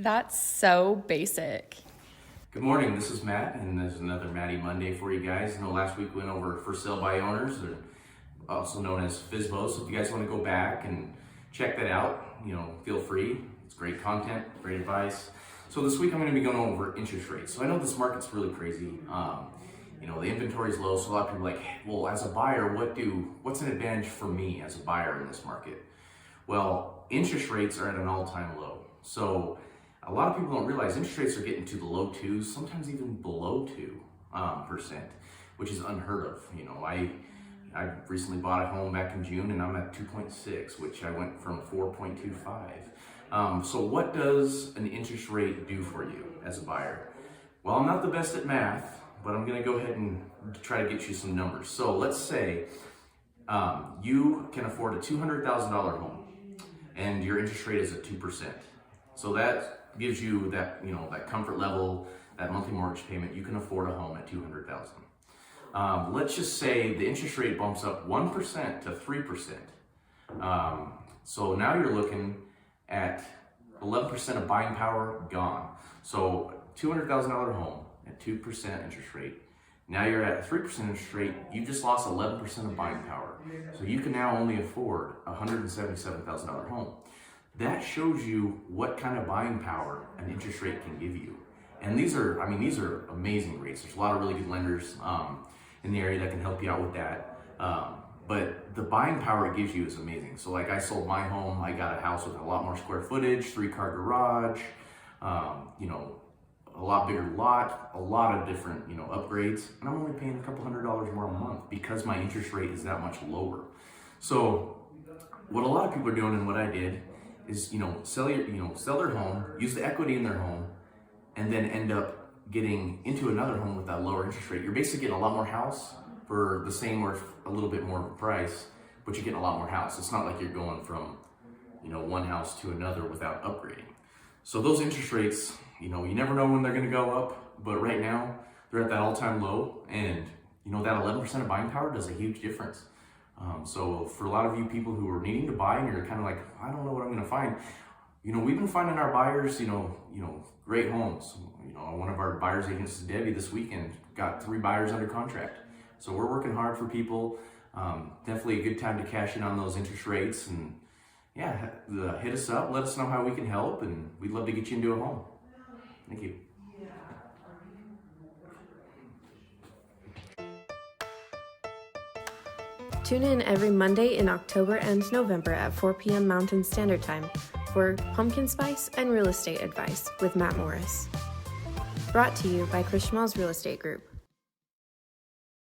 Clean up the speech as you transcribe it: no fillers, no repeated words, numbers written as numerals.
That's so basic. Good morning, this is Matt, and this is another Matty Monday for you guys. I know last week we went over for sale by owners, or also known as FSBO. So if you guys want to go back and check that out, feel free. It's great content, great advice. So this week I'm going to be going over interest rates. So I know this market's really crazy. The inventory is low, so a lot of people are like, well, as a buyer, what's an advantage for me as a buyer in this market? Well, interest rates are at an all-time low. So a lot of people don't realize interest rates are getting to the low twos, sometimes even below 2%, which is unheard of. I recently bought a home back in June and I'm at 2.6, which I went from 4.25. So what does an interest rate do for you as a buyer? Well, I'm not the best at math, but I'm gonna go ahead and try to get you some numbers. So let's say you can afford a $200,000 home and your interest rate is at 2%. So that gives you that, that comfort level, that monthly mortgage payment. You can afford a home at $200,000. Let's just say the interest rate bumps up 1% to 3%. So now you're looking at 11% of buying power gone. So $200,000 home at 2% interest rate. Now you're at a 3% interest rate. You just lost 11% of buying power. So you can now only afford a $177,000 home. That shows you what kind of buying power an interest rate can give you. And these are amazing rates. There's a lot of really good lenders in the area that can help you out with that. But the buying power it gives you is amazing. So like I sold my home, I got a house with a lot more square footage, 3-car garage, a lot bigger lot, a lot of different, upgrades. And I'm only paying a couple $100 more a month because my interest rate is that much lower. So what a lot of people are doing and what I did is, sell their home, use the equity in their home, and then end up getting into another home with that lower interest rate. You're basically getting a lot more house for the same or a little bit more price, but you're getting a lot more house. It's not like you're going from, one house to another without upgrading. So those interest rates, you never know when they're gonna go up, but right now they're at that all-time low, and that 11% of buying power does a huge difference. So for a lot of you people who are needing to buy and you're kind of like, I don't know what I'm gonna find, we've been finding our buyers, great homes. One of our buyers agents, Debbie, this weekend got 3 buyers under contract. So we're working hard for people. Definitely a good time to cash in on those interest rates, and yeah, hit us up, let us know how we can help, and we'd love to get you into a home. Thank you. Tune in every Monday in October and November at 4 p.m. Mountain Standard Time for pumpkin spice and real estate advice with Matt Morris. Brought to you by Chris Schmalz Real Estate Group.